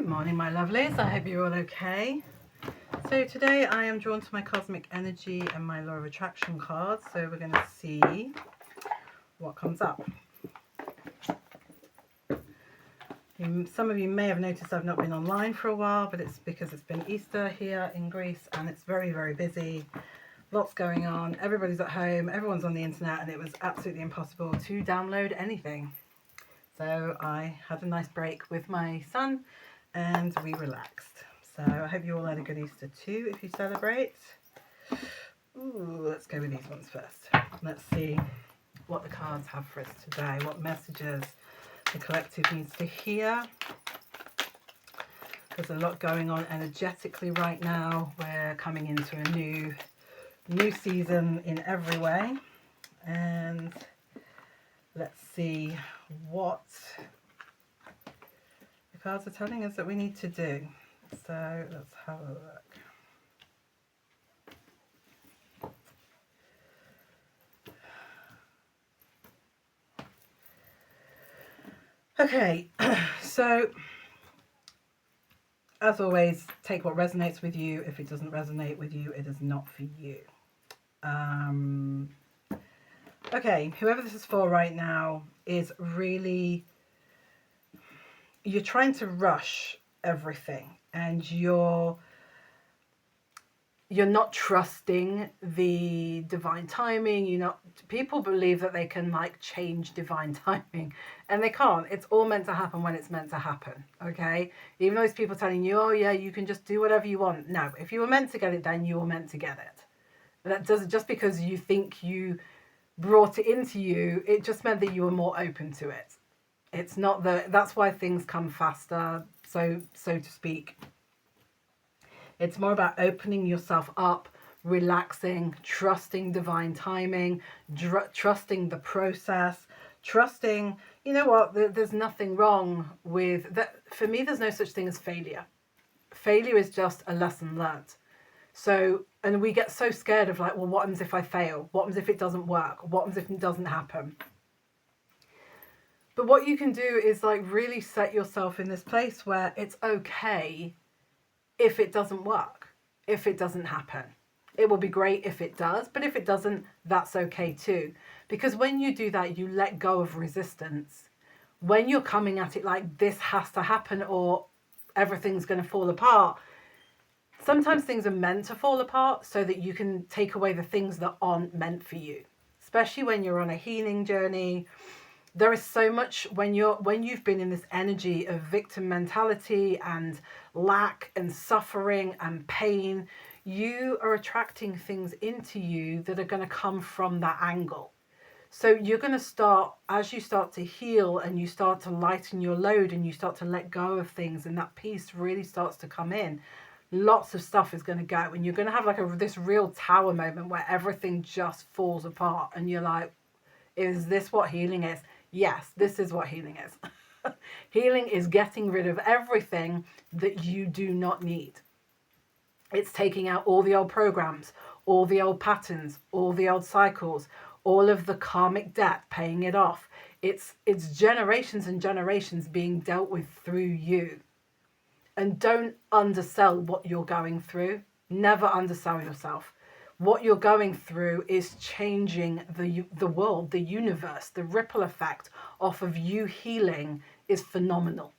Good morning, my lovelies. I hope you're all okay. So today I am drawn to my Cosmic Energy and my Law of Attraction cards. So we're going to see what comes up. Some of you may have noticed I've not been online for a while, but it's because it's been Easter here in Greece and it's very, very busy. Lots going on. Everybody's at home. Everyone's on the internet, and it was absolutely impossible to download anything. So I had a nice break with my son and we relaxed. So I hope you all had a good Easter too if you celebrate. Ooh, let's go with these ones first. Let's see what the cards have for us today, what messages the collective needs to hear. There's a lot going on energetically right now. We're coming into a new season in every way. And let's see what the cards are telling us that we need to do. So let's have a look. Okay, so as always, take what resonates with you. If it doesn't resonate with you, it is not for you. Okay, whoever this is for right now is really, you're trying to rush everything and you're not trusting the divine timing. People believe that they can like change divine timing, and they can't. It's all meant to happen when it's meant to happen. Okay, even those people telling you, oh yeah, you can just do whatever you want. No, if you were meant to get it done, you were meant to get it. That doesn't, just because you think you brought it into you, it just meant that you were more open to it. It's not that's why things come faster, so to speak. It's more about opening yourself up, relaxing, trusting divine timing, trusting the process, trusting, you know what, there's nothing wrong with that. For me, there's no such thing as failure. Failure is just a lesson learned. So, and we get so scared of like, well, what happens if I fail? What happens if it doesn't work? What happens if it doesn't happen? But what you can do is like really set yourself in this place where it's okay if it doesn't work, if it doesn't happen. It will be great if it does, but if it doesn't, that's okay too. Because when you do that, you let go of resistance. When you're coming at it like this has to happen or everything's going to fall apart, sometimes things are meant to fall apart so that you can take away the things that aren't meant for you. Especially when you're on a healing journey. There is so much when you've been in this energy of victim mentality and lack and suffering and pain, you are attracting things into you that are going to come from that angle. So you're going to start, as you start to heal and you start to lighten your load and you start to let go of things and that peace really starts to come in, lots of stuff is going to go and you're going to have like this real tower moment where everything just falls apart and you're like, is this what healing is? Yes, this is what healing is. Healing is getting rid of everything that you do not need. It's taking out all the old programs, all the old patterns, all the old cycles, all of the karmic debt, paying it off. It's generations and generations being dealt with through you. And don't undersell what you're going through. Never undersell yourself. What you're going through is changing the world, the universe. The ripple effect off of you healing is phenomenal.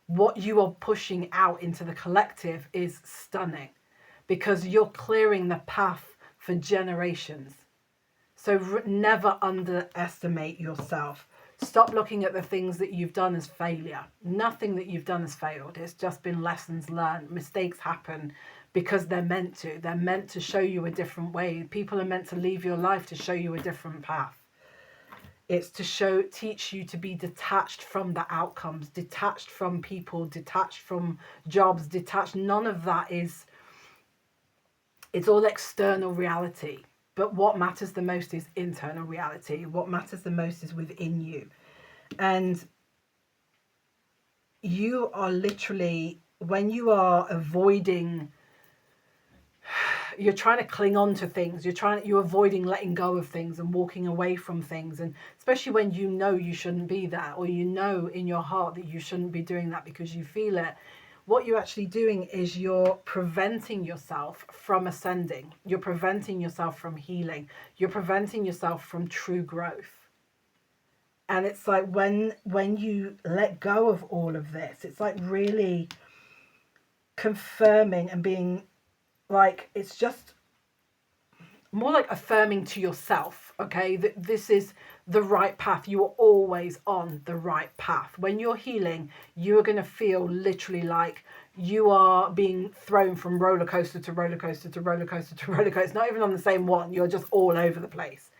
What you are pushing out into the collective is stunning because you're clearing the path for generations. So never underestimate yourself. Stop looking at the things that you've done as failure. Nothing that you've done has failed. It's just been lessons learned. Mistakes happen because they're meant to. They're meant to show you a different way. People are meant to leave your life to show you a different path. It's to teach you to be detached from the outcomes, detached from people, detached from jobs, detached. None of that is, it's all external reality. But what matters the most is internal reality. What matters the most is within you. And you are literally, when you are avoiding, you're trying to cling on to things, you're avoiding letting go of things and walking away from things. And especially when you know you shouldn't be that, or you know in your heart that you shouldn't be doing that because you feel it. what you're actually doing is you're preventing yourself from ascending. You're preventing yourself from healing. You're preventing yourself from true growth. And it's like when you let go of all of this, it's like really confirming and being like, it's just more like affirming to yourself, okay, that this is the right path. You are always on the right path. When you're healing, you are going to feel literally like you are being thrown from roller coaster to roller coaster to roller coaster to roller coaster, not even on the same one. You're just all over the place.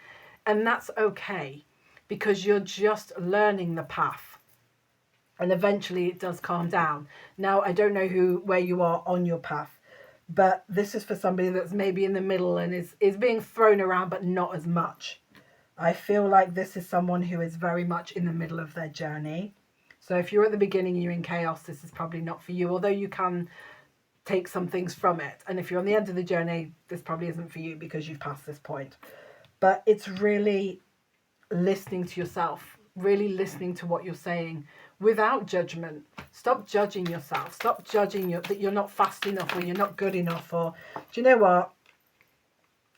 And that's okay, because you're just learning the path. And eventually it does calm down. Now, I don't know where you are on your path, but this is for somebody that's maybe in the middle and is being thrown around, but not as much. I feel like this is someone who is very much in the middle of their journey. So if you're at the beginning, you're in chaos, this is probably not for you, although you can take some things from it. And if you're on the end of the journey, this probably isn't for you because you've passed this point. But it's really listening to yourself, really listening to what you're saying without judgment. Stop judging yourself. Stop judging that you're not fast enough, or you're not good enough, or do you know what?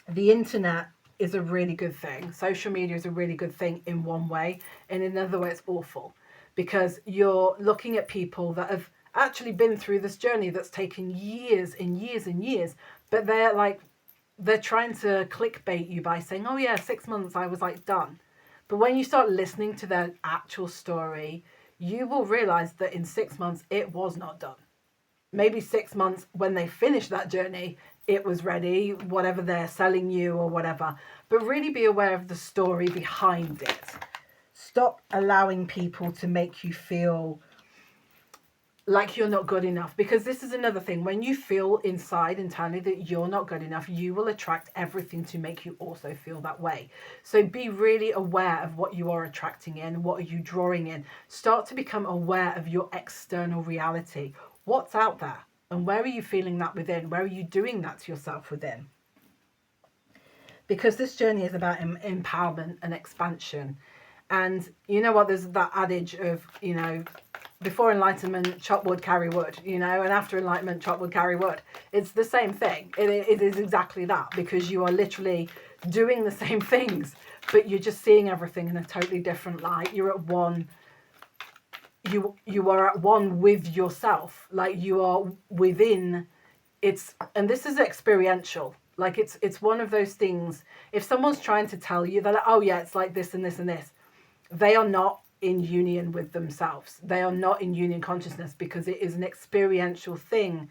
The internet is a really good thing. Social media is a really good thing in one way, and in another way it's awful, because you're looking at people that have actually been through this journey that's taken years and years and years, but they're trying to clickbait you by saying, oh yeah, 6 months I was like done. But when you start listening to their actual story, you will realize that in 6 months it was not done. Maybe 6 months when they finish that journey, it was ready, whatever they're selling you or whatever. But really be aware of the story behind it. Stop allowing people to make you feel like you're not good enough, because this is another thing. When you feel inside internally that you're not good enough, you will attract everything to make you also feel that way. So be really aware of what you are attracting in, what are you drawing in. Start to become aware of your external reality. What's out there, and where are you feeling that within? Where are you doing that to yourself within? Because this journey is about empowerment and expansion. And you know what, there's that adage of, before enlightenment, chop wood, carry wood, and after enlightenment, chop wood, carry wood. It's the same thing. It is exactly that, because you are literally doing the same things, but you're just seeing everything in a totally different light. You're at one. You are at one with yourself, like you are within. And this is experiential. Like it's one of those things. If someone's trying to tell you, they're like, oh yeah, it's like this and this and this. They are not in union with themselves. They are not in union consciousness, because it is an experiential thing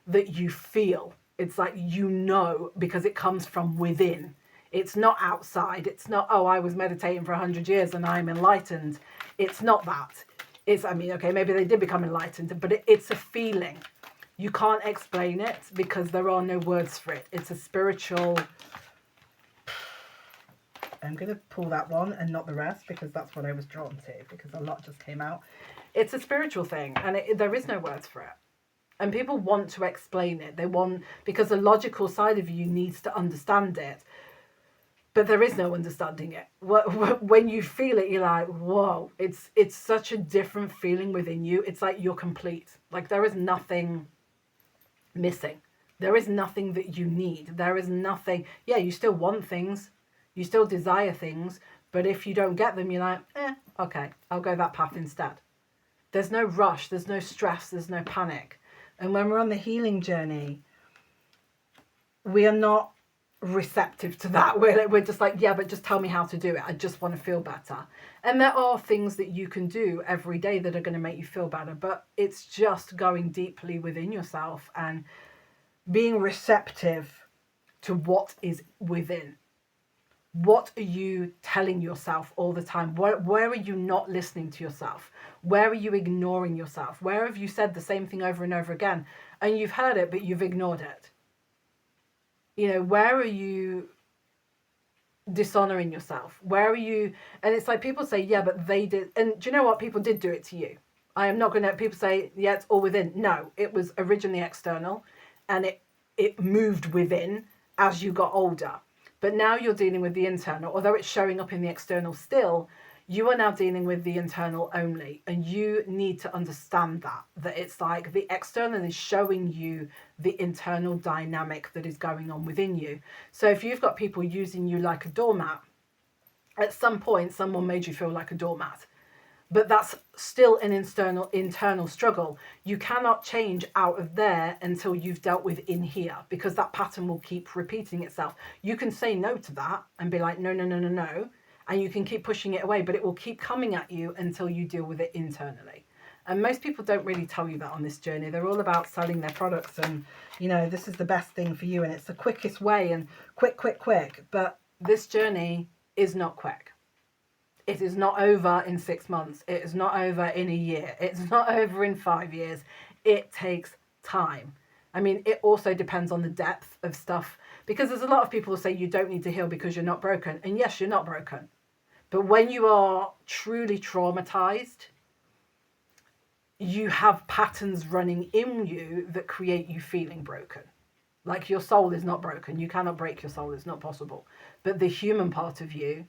that you feel. It's like, because it comes from within. It's not outside. It's not, oh, I was meditating for 100 years and I'm enlightened. It's not that. Okay, maybe they did become enlightened, but it's a feeling. You can't explain it because there are no words for it. It's a spiritual... I'm going to pull that one and not the rest, because that's what I was drawn to, because a lot just came out. It's a spiritual thing, and there is no words for it. And people want to explain it. Because the logical side of you needs to understand it. But there is no understanding it. When you feel it, you're like, whoa, it's such a different feeling within you. It's like you're complete. Like there is nothing missing. There is nothing that you need. There is nothing. Yeah, you still want things. You still desire things, but if you don't get them, you're like, okay, I'll go that path instead. There's no rush, there's no stress, there's no panic. And when we're on the healing journey, we are not receptive to that. We're just like, yeah, but just tell me how to do it. I just want to feel better. And there are things that you can do every day that are going to make you feel better, but it's just going deeply within yourself and being receptive to what is within. What are you telling yourself all the time? Where are you not listening to yourself? Where are you ignoring yourself? Where have you said the same thing over and over again and you've heard it, but you've ignored it? Where are you dishonoring yourself? Where are you? And it's like people say, yeah, but they did. And do you know what? People did do it to you. I am not going to, people say, yeah, it's all within. No, it was originally external, and it moved within as you got older. But now you're dealing with the internal. Although it's showing up in the external still, You are now dealing with the internal only, and you need to understand that it's like the external is showing you the internal dynamic that is going on within you. So if you've got people using you like a doormat, at some point someone made you feel like a doormat, but that's still an internal struggle. You cannot change out of there until you've dealt with in here, because that pattern will keep repeating itself. You can say no to that and be like, no, no, no, no, no. And you can keep pushing it away, but it will keep coming at you until you deal with it internally. And most people don't really tell you that on this journey. They're all about selling their products and, you know, this is the best thing for you and it's the quickest way and quick, quick, quick. But this journey is not quick. It is not over in 6 months. It is not over in a year. It's not over in 5 years. It takes time. I mean, it also depends on the depth of stuff, because there's a lot of people who say you don't need to heal because you're not broken. And yes, you're not broken. But when you are truly traumatized, you have patterns running in you that create you feeling broken. Like your soul is not broken. You cannot break your soul. It's not possible. But the human part of you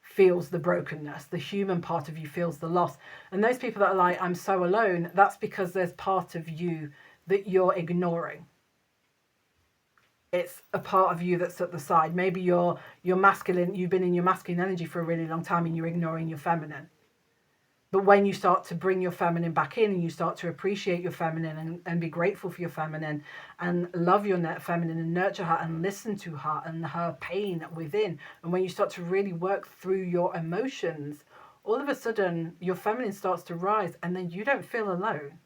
feels the brokenness. The human part of you feels the loss. And those people that are like, I'm so alone, that's because there's part of you that you're ignoring. It's a part of you that's at the side. Maybe you're masculine, you've been in your masculine energy for a really long time and you're ignoring your feminine. But when you start to bring your feminine back in and you start to appreciate your feminine and be grateful for your feminine and love your feminine and nurture her and listen to her and her pain within, and when you start to really work through your emotions, all of a sudden your feminine starts to rise, and then you don't feel alone.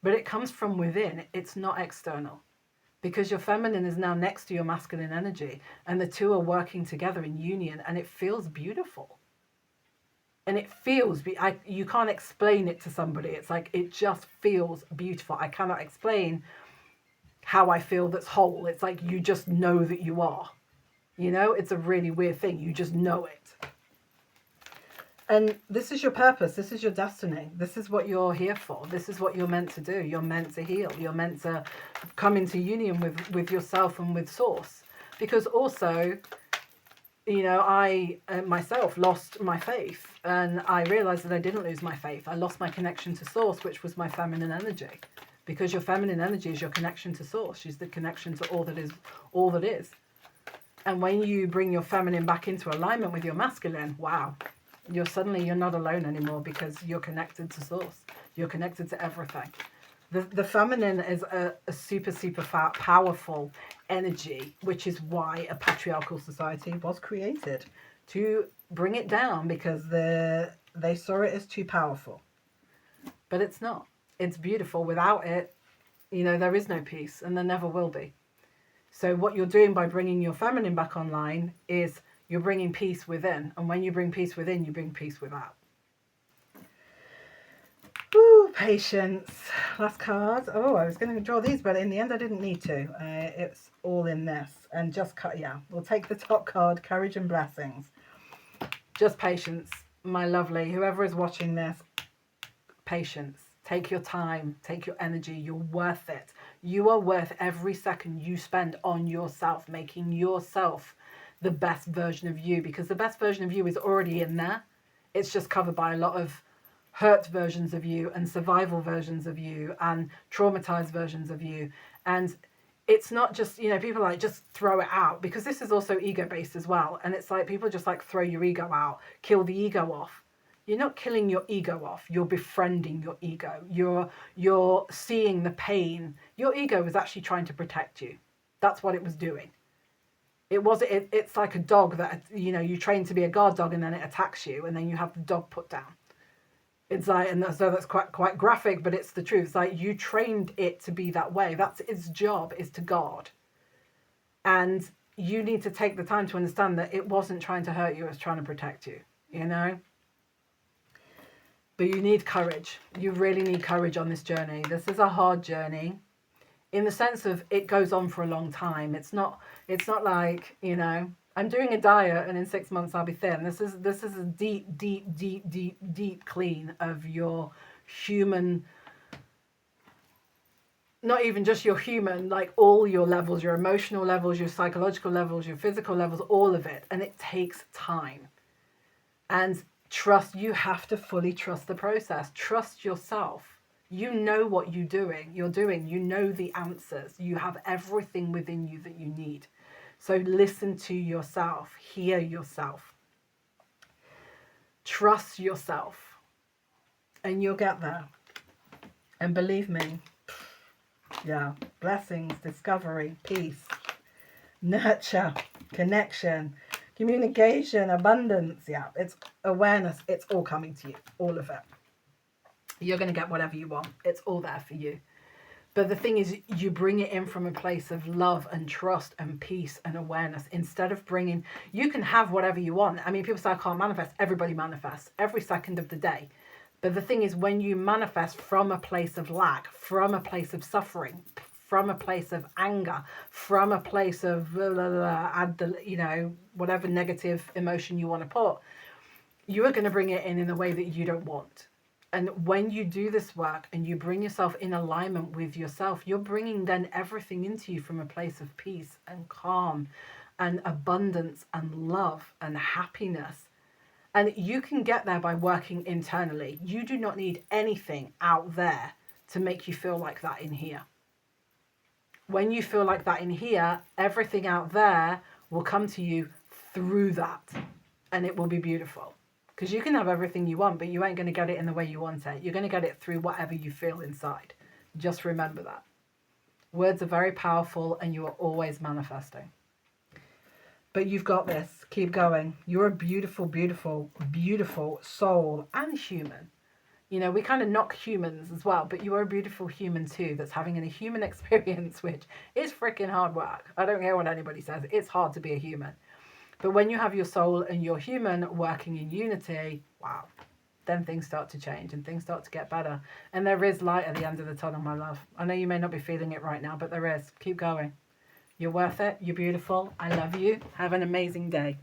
But it comes from within. It's not external. Because your feminine is now next to your masculine energy and the two are working together in union, and it feels beautiful. And it feels, you can't explain it to somebody. It's like, it just feels beautiful. I cannot explain how I feel that's whole. It's like, you just know that you are. You know, it's a really weird thing. You just know it. And this is your purpose. This is your destiny. This is what you're here for. This is what you're meant to do. You're meant to heal. You're meant to come into union with yourself and with Source. Because also, you know, I myself lost my faith, and I realized that I didn't lose my faith. I lost my connection to Source, which was my feminine energy. Because your feminine energy is your connection to Source. She's the connection to all that is. And when you bring your feminine back into alignment with your masculine, wow. You're not alone anymore, because you're connected to Source. You're connected to everything. The feminine is a super, super powerful energy, which is why a patriarchal society was created, to bring it down, because they saw it as too powerful. But it's not. It's beautiful. Without it, you know, there is no peace, and there never will be. So what you're doing by bringing your feminine back online is you're bringing peace within. And when you bring peace within, you bring peace without. Ooh, patience. Last card. Oh, I was going to draw these, but in the end I didn't need to. It's all in this. And just cut, yeah. We'll take the top card, courage and blessings. Just patience, my lovely. Whoever is watching this, patience. Take your time. Take your energy. You're worth it. You are worth every second you spend on yourself, making yourself the best version of you, because the best version of you is already in there. It's just covered by a lot of hurt versions of you and survival versions of you and traumatized versions of you. And it's not just, you know, people like just throw it out, because this is also ego based as well. And it's like people just like throw your ego out, kill the ego off. You're not killing your ego off. You're befriending your ego. You're seeing the pain. Your ego was actually trying to protect you. That's what it was doing. It's like a dog that, you know, you train to be a guard dog and then it attacks you and then you have the dog put down. It's like, and so that's quite graphic, but it's the truth. It's like you trained it to be that way. That's its job, is to guard. And you need to take the time to understand that it wasn't trying to hurt you, it was trying to protect you, you know? But you need courage. You really need courage on this journey. This is a hard journey, in the sense of it goes on for a long time. It's not like, you know, I'm doing a diet and in 6 months I'll be thin. This is a deep clean of your human, not even just your human, like all your levels, your emotional levels, your psychological levels, your physical levels, all of it. And it takes time. And Trust, you have to fully trust the process. Trust yourself. You know what you're doing. You know the answers. You have everything within you that you need. So listen to yourself. Hear yourself. Trust yourself. And you'll get there. And believe me, yeah, blessings, discovery, peace, nurture, connection, communication, abundance. Yeah, it's awareness. It's all coming to you. All of it. You're going to get whatever you want. It's all there for you. But the thing is, you bring it in from a place of love and trust and peace and awareness. Instead of bringing, you can have whatever you want. I mean, people say I can't manifest. Everybody manifests every second of the day. But the thing is, when you manifest from a place of lack, from a place of suffering, from a place of anger, from a place of, you know, whatever negative emotion you want to put, you are going to bring it in a way that you don't want. And when you do this work and you bring yourself in alignment with yourself, you're bringing then everything into you from a place of peace and calm and abundance and love and happiness. And you can get there by working internally. You do not need anything out there to make you feel like that in here. When you feel like that in here, everything out there will come to you through that. And it will be beautiful. Because you can have everything you want, but you ain't going to get it in the way you want it. You're going to get it through whatever you feel inside. Just remember that. Words are very powerful and you are always manifesting. But you've got this. Keep going. You're a beautiful, beautiful, beautiful soul and human. You know, we kind of knock humans as well, but you are a beautiful human too that's having a human experience, which is freaking hard work. I don't care what anybody says. It's hard to be a human. But when you have your soul and your human working in unity, wow, then things start to change and things start to get better. And there is light at the end of the tunnel, my love. I know you may not be feeling it right now, but there is. Keep going. You're worth it. You're beautiful. I love you. Have an amazing day.